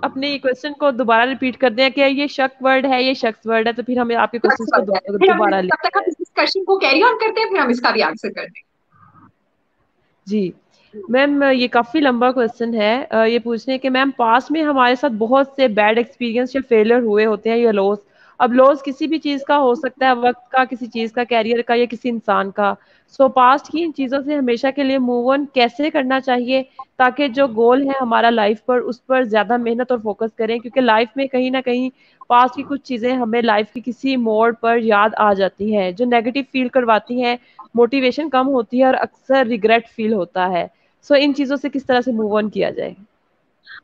अपने क्वेश्चन को दोबारा रिपीट कर दें कि ये शक वर्ड है, ये शख्स वर्ड है, तो फिर हमें आपके क्वेश्चन को फिर हम दोबारा तब तक लेते हम हैं। इस डिस्कशन को कैरी ऑन करते हैं, फिर हम इसका भी आंसर करते जी मैम, ये काफ़ी लंबा क्वेश्चन है। ये पूछने कि मैम पास में हमारे साथ बहुत से बैड एक्सपीरियंस या फेलियर हुए होते हैं या लॉस। अब लॉस किसी भी चीज़ का हो सकता है, वक्त का, किसी चीज़ का, कैरियर का, या किसी इंसान का। सो पास्ट की इन चीज़ों से हमेशा के लिए मूव ऑन कैसे करना चाहिए, ताकि जो गोल है हमारा लाइफ पर, उस पर ज़्यादा मेहनत और फोकस करें, क्योंकि लाइफ में कहीं ना कहीं पास्ट की कुछ चीज़ें हमें लाइफ की किसी मोड़ पर याद आ जाती हैं जो नेगेटिव फील करवाती हैं, मोटिवेशन कम होती है और अक्सर रिग्रेट फील होता है। सो इन चीजों से किस तरह से मूव ऑन किया जाए। हैं।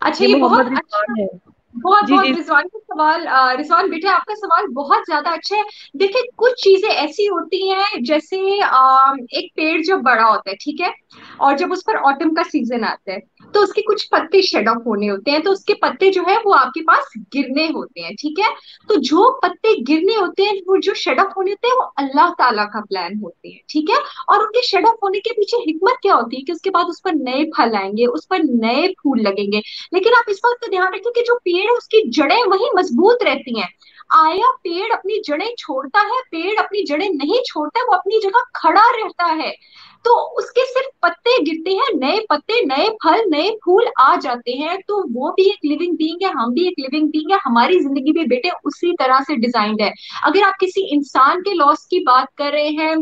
अच्छा, ये ये बहुत मोहम्मद अच्छा, रिजवान है। बहुत जी बहुत जी। रिजवान का सवाल। रिजवान बेटा, आपका सवाल बहुत ज्यादा अच्छा है। देखिए, कुछ चीजें ऐसी होती हैं, जैसे एक पेड़ जब बड़ा होता है, ठीक है, और जब उस पर ऑटम का सीजन आता है, तो उसके कुछ पत्ते शेड ऑफ होने होते हैं, तो उसके पत्ते जो है वो आपके पास गिरने होते हैं, ठीक है। तो जो पत्ते गिरने होते हैं, वो जो शेड ऑफ होने होते हैं, वो अल्लाह ताला का प्लान होते हैं, ठीक है। और उनके शेड ऑफ होने के पीछे हिकमत क्या होती है कि उसके बाद उस पर नए फल आएंगे, उस पर नए फूल लगेंगे। लेकिन आप इस बात का ध्यान रखें कि जो पेड़ है उसकी जड़ें वही मजबूत रहती हैं। आया पेड़ अपनी जड़ें छोड़ता है, पेड़ अपनी जड़ें नहीं छोड़ता है, वो अपनी जगह खड़ा रहता है। तो उसके सिर्फ पत्ते गिरते हैं, नए पत्ते, नए फल, नए फूल आ जाते हैं। तो वो भी एक लिविंग बीइंग है, हम भी एक लिविंग बीइंग है, हमारी जिंदगी भी बेटे उसी तरह से डिजाइंड है। अगर आप किसी इंसान के लॉस की बात कर रहे हैं,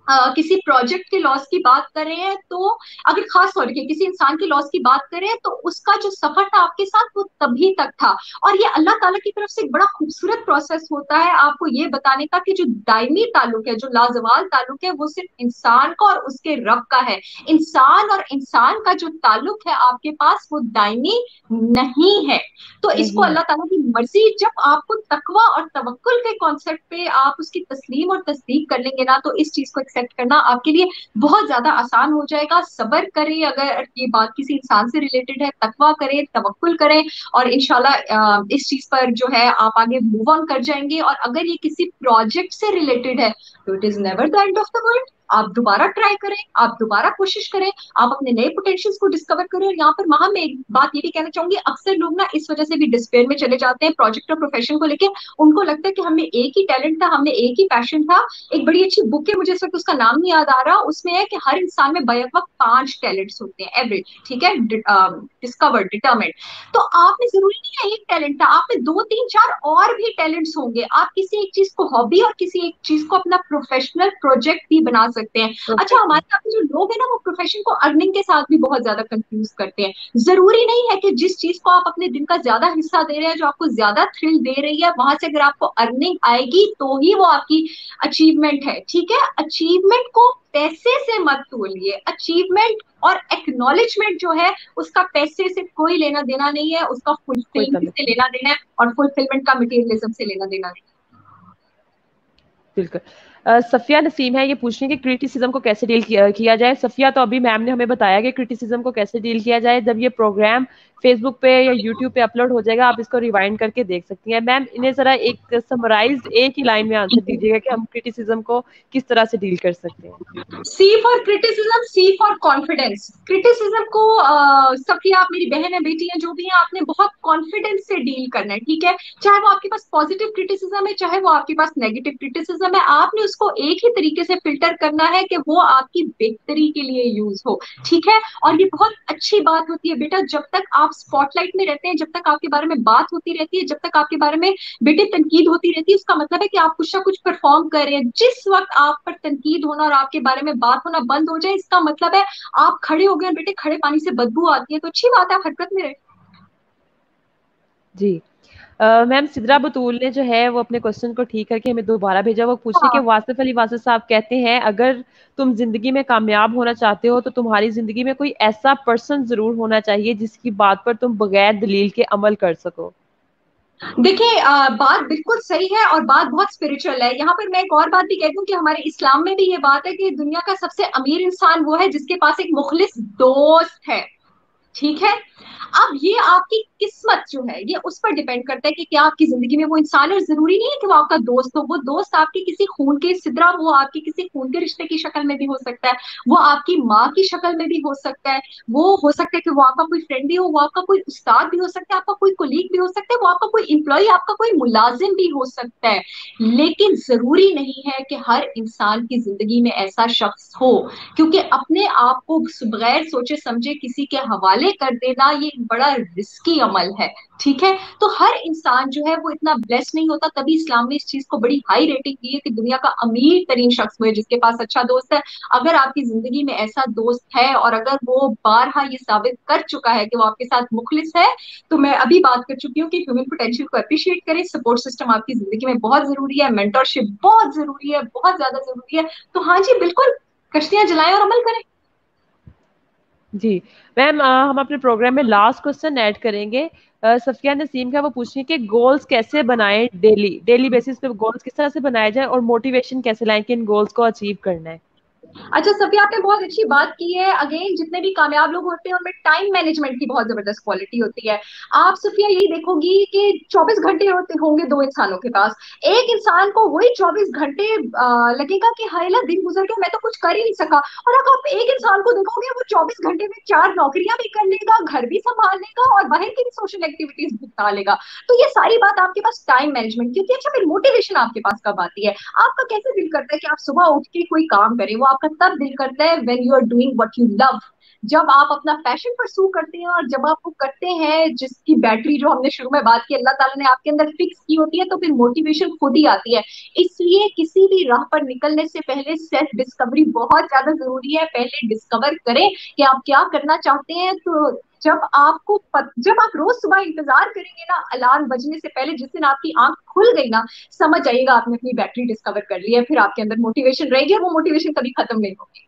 किसी प्रोजेक्ट के लॉस की बात कर रहे हैं, तो अगर खास तौर के किसी इंसान के लॉस की बात करें, तो उसका जो सफर था आपके साथ वो तभी तक था। और ये अल्लाह ताला की तरफ से एक बड़ा खूबसूरत प्रोसेस होता है आपको ये बताने का कि जो दायमी ताल्लुक है, जो लाजवाल ताल्लुक है, वो सिर्फ इंसान का और उसके रब का है। इंसान और इंसान का जो ताल्लुक है आपके पास, वो दायमी नहीं है। तो इसको नहीं है। अल्लाह ताला की मर्जी, जब आपको तकवा और तवक्कुल के कॉन्सेप्ट पे आप उसकी तस्लीम और तस्दीक कर लेंगे ना, तो इस चीज को एक्सेप्ट करना आपके लिए बहुत ज्यादा आसान हो जाएगा। सब्र करें, अगर ये बात किसी इंसान से रिलेटेड है, तकवा करें, तवक्कुल करें, और इंशाल्लाह इस चीज पर जो है आप आगे मूव ऑन कर जाएंगे। और अगर ये किसी प्रोजेक्ट से रिलेटेड है, तो it is never the end of the world. आप दोबारा ट्राई करें, आप दोबारा कोशिश करें, आप अपने नए पोटेंशियल्स को डिस्कवर करें। और यहाँ पर महा मैं एक बात ये भी कहना चाहूंगी, अक्सर लोग ना इस वजह से भी डिस्पेयर में चले जाते हैं प्रोजेक्ट और प्रोफेशन को लेकर। उनको लगता है कि हमें एक ही टैलेंट था, हमें एक ही पैशन था। एक बड़ी अच्छी बुक है, मुझे इस वक्त उसका नाम नहीं याद आ रहा, उसमें है कि हर इंसान में बैक वक्त 5 टैलेंट्स होते हैं एवरेज, ठीक है, डिस्कवर्ड, डिटर्मेंट। तो आप में जरूरी नहीं है एक टैलेंट था, आप में 2 3 4 और भी टैलेंट्स होंगे। आप किसी एक चीज को हॉबी और किसी एक चीज को अपना प्रोफेशनल प्रोजेक्ट भी बना सकते हैं। अच्छा, प्रोफेशन। हमारे यहाँ पे जो लोग हैं ना, वो प्रोफेशन को अर्निंग के साथ भी बहुत ज्यादा कंफ्यूज करते हैं। जरूरी नहीं है कि जिस चीज को आप अपने दिन का ज्यादा हिस्सा दे रहे हैं, जो आपको ज्यादा थ्रिल दे रही है, वहां से अगर आपको अर्निंग आएगी तो ही वो आपकी अचीवमेंट है, ठीक है। अचीवमेंट को पैसे से मत तोलिए। अचीवमेंट और एक्नॉलेजमेंट जो है, उसका पैसे से कोई लेना देना नहीं है, उसका कोई फुलफिलमेंट तमिल से नहीं। लेना देना है, और फुलफिलमेंट का मटेरियलिज्म से लेना देना नहीं। बिल्कुल। सफिया नसीम है, ये पूछ रही है कि क्रिटिसिज्म को कैसे डील किया जाए। सफिया, तो अभी मैम ने हमें बताया कि क्रिटिसिज्म को कैसे डील किया जाए। जब ये प्रोग्राम फेसबुक पे या यूट्यूब पे अपलोड हो जाएगा, आप इसको रिवाइंड करके देख सकती हैं। मैम, इन्हें जरा एक समराइज्ड एक ही लाइन में आंसर दीजिएगा कि हम क्रिटिसिज्म को किस तरह से डील कर सकते हैं। C for criticism, C for confidence. Criticism को सबकी, आप मेरी बहन है, बेटी है, जो भी है, आपने बहुत कॉन्फिडेंस से डील करना है, ठीक है। चाहे वो आपके पास पॉजिटिव क्रिटिसिज्म है, चाहे वो आपके पास नेगेटिव क्रिटिसिज्म है, आपने उसको एक ही तरीके से फिल्टर करना है कि वो आपकी बेहतरी के लिए यूज हो, ठीक है। और ये बहुत अच्छी बात होती है बेटा, जब तक आप स्पॉटलाइट में रहते हैं, जब तक आपके बारे में बात होती रहती है, जब तक आपके बारे में बेटे तनकीद होती रहती है, उसका मतलब है कि आप कुछ ना कुछ परफॉर्म कर रहे हैं। जिस वक्त आप पर तनकीद होना और आपके बारे में बात होना बंद हो जाए, इसका मतलब है आप खड़े हो गए बेटे, खड़े पानी से बदबू आती है, तो अच्छी बात है, आप हरकत में रहे। जी। मैम, सिद्रा बतूल ने जो है वो अपने क्वेश्चन को ठीक करके हमें दोबारा भेजा। वो पूछ रही कि हाँ, वासिफ अली वासिफ साहब कहते हैं, अगर तुम जिंदगी में कामयाब होना चाहते हो तो तुम्हारी जिंदगी में कोई ऐसा पर्सन जरूर होना चाहिए जिसकी बात पर तुम बगैर दलील के अमल कर सको। देखिए, बात बिल्कुल सही है और बात बहुत स्पिरिचुअल है। यहाँ पर मैं एक और बात भी कह दूं कि हमारे इस्लाम में भी ये बात है कि दुनिया का सबसे अमीर इंसान वो है जिसके पास एक मुखलिस दोस्त है, ठीक है। अब ये आपकी किस्मत जो है ये उस पर डिपेंड करता है कि क्या आपकी जिंदगी में वो इंसान है। जरूरी नहीं है कि वो आपका दोस्त हो, वो दोस्त आपके किसी खून के सिदरा, वो आपके किसी खून के रिश्ते की शक्ल में भी हो सकता है, वो आपकी माँ की शक्ल में भी हो सकता है, वो हो सकता है कि वो आपका कोई फ्रेंड भी हो, वो आपका कोई उस्ताद भी हो सकता है, आपका कोई कोलीग भी हो सकता है, वो आपका कोई एम्प्लॉय, आपका कोई मुलाजिम भी हो सकता है। लेकिन जरूरी नहीं है कि हर इंसान की जिंदगी में ऐसा शख्स हो, क्योंकि अपने आप को बगैर सोचे समझे किसी के हवाले कर देना ये बड़ा रिस्की अमल है। ठीक है, तो हर इंसान जो है वो इतना ब्लेस नहीं होता, तभी इस्लाम ने इस चीज को बड़ी हाई रेटिंग दी है कि दुनिया का अमीर तरीन शख्स वो है जिसके पास अच्छा दोस्त है। अगर आपकी जिंदगी में ऐसा दोस्त है और अगर वो बारहा ये साबित कर चुका है कि वो आपके साथ मुखलिस है, तो मैं अभी बात कर चुकी हूँ कि ह्यूमन पोटेंशियल को अप्रिशिएट करें, सपोर्ट सिस्टम आपकी जिंदगी में बहुत जरूरी है, मेंटरशिप बहुत जरूरी है, बहुत ज्यादा जरूरी है। तो हाँ जी बिल्कुल, कश्तियां जलाएं और अमल करें। जी मैम, हम अपने प्रोग्राम में लास्ट क्वेश्चन ऐड करेंगे। सफिया नसीम का, वो पूछ रही है कि गोल्स कैसे बनाएं, डेली डेली बेसिस पे गोल्स किस तरह से बनाए जाए और मोटिवेशन कैसे लाएं कि इन गोल्स को अचीव करना है। अच्छा सफिया, आपने बहुत अच्छी बात की है। अगेन, जितने भी कामयाब लोग होते हैं उनमें टाइम मैनेजमेंट की बहुत जबरदस्त क्वालिटी होती है। आप सफिया यही देखोगी कि 24 घंटे होते होंगे दो इंसानों के पास। एक इंसान को वही 24 घंटे लगेगा कि हाय ला दिन गुजर गया, मैं तो कुछ कर ही नहीं सका। और अगर आप एक इंसान को देखोगे वो 24 घंटे में 4 नौकरियां भी कर लेगा, घर भी संभाल लेगा और बाहर की भी सोशल एक्टिविटीज भुगता लेगा। तो ये सारी बात आपके पास टाइम मैनेजमेंट की होती है। अच्छा, फिर मोटिवेशन आपके पास कब आती है? आपका कैसे दिल करता है कि आप सुबह उठ के कोई काम करें? वो आपका तब दिल करता है when you are doing what you love, जब आप अपना पैशन परसू करते हैं और जब आप वो करते हैं जिसकी बैटरी, जो हमने शुरू में बात की, अल्लाह ताला ने आपके अंदर फिक्स की होती है, तो फिर मोटिवेशन खुद ही आती है। इसलिए किसी भी राह पर निकलने से पहले सेल्फ डिस्कवरी बहुत ज्यादा जरूरी है। पहले डिस्कवर करें कि आप क्या करना चाहते हैं। तो जब आप रोज सुबह इंतजार करेंगे ना अलार्म बजने से पहले, जिस दिन आपकी आंख खुल गई ना, समझ जाइएगा आपने अपनी बैटरी डिस्कवर कर ली है। फिर आपके अंदर मोटिवेशन रहेगी और वो मोटिवेशन कभी खत्म नहीं होगी।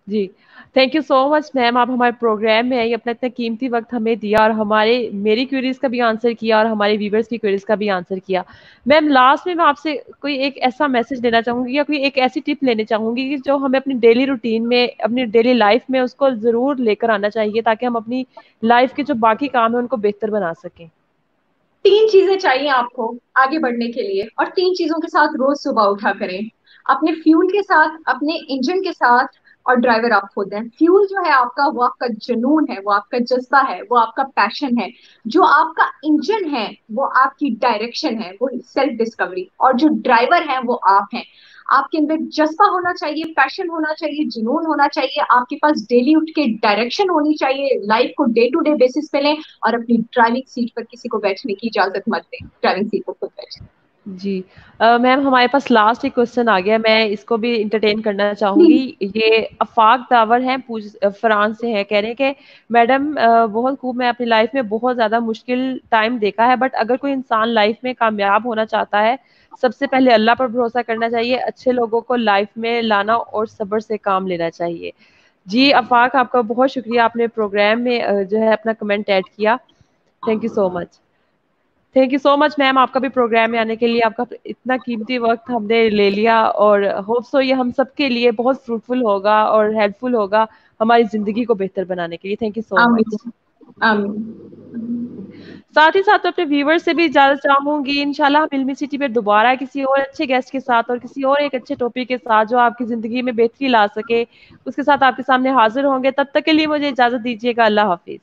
जी, thank you so much ma'am, आप हमारे प्रोग्राम में आई, अपना इतना कीमती वक्त हमें दिया और हमारे मेरी क्वेरीज का भी आंसर किया और हमारे व्यूवर्स की क्वेरीज का भी आंसर किया। मैम लास्ट में मैं आपसे कोई एक ऐसा मैसेज देना चाहूंगी या कोई एक ऐसी टिप लेने चाहूंगी कि जो हमें अपनी डेली रूटीन में, अपनी डेली लाइफ में उसको जरूर लेकर आना चाहिए ताकि हम अपनी लाइफ के जो बाकी काम है उनको बेहतर बना सकें। 3 चीजें चाहिए आपको आगे बढ़ने के लिए, और 3 चीजों के साथ रोज सुबह उठा करें। अपने फ्यूल के साथ, अपने इंजन के साथ, और ड्राइवर आप खुद हैं। फ्यूल जो है आपका, वो आपका जुनून है, वो आपका जज्बा है, वो आपका पैशन है। जो आपका इंजन है वो आपकी डायरेक्शन है, वो सेल्फ डिस्कवरी, और जो ड्राइवर है वो आप हैं। आपके अंदर जज्बा होना चाहिए, पैशन होना चाहिए, जुनून होना चाहिए। आपके पास डेली उठ के डायरेक्शन होनी चाहिए। लाइफ को डे टू डे बेसिस पे लें और अपनी ड्राइविंग सीट पर किसी को बैठने की इजाजत मत दें। ड्राइविंग सीट पर खुद बैठे। जी, मैम हमारे पास लास्ट एक क्वेश्चन आ गया, मैं इसको भी इंटरटेन करना चाहूंगी। प्लीज। ये अफाक दावर हैं, फ्रांस से है, कह रहे हैं कि मैडम बहुत खूब, मैं अपनी लाइफ में बहुत ज्यादा मुश्किल टाइम देखा है, बट अगर कोई इंसान लाइफ में कामयाब होना चाहता है, सबसे पहले अल्लाह पर भरोसा करना चाहिए, अच्छे लोगों को लाइफ में लाना और सब्र से काम लेना चाहिए। जी अफाक, आपका बहुत शुक्रिया, आपने प्रोग्राम में जो है अपना कमेंट ऐड किया। Thank you so much. Thank you so much ma'am, आपका भी प्रोग्राम में आने के लिए, आपका इतना कीमती वक्त हमने ले लिया और होप सो ये हम सबके लिए बहुत फ्रूटफुल होगा और हेल्पफुल होगा हमारी जिंदगी को बेहतर बनाने के लिए। थैंक यू सो आमीन। मच। आमीन। साथ ही साथ अपने व्यूवर्स से भी इजाजत चाहूंगी, इंशाल्लाह हम इल्मी सिटी पे दोबारा किसी और अच्छे गेस्ट के साथ और किसी और एक अच्छे टॉपिक के साथ जो आपकी जिंदगी में बेहतरी ला सके उसके साथ आपके सामने हाजिर होंगे। तब तक के लिए मुझे इजाजत दीजिएगा। अल्लाह हाफिज।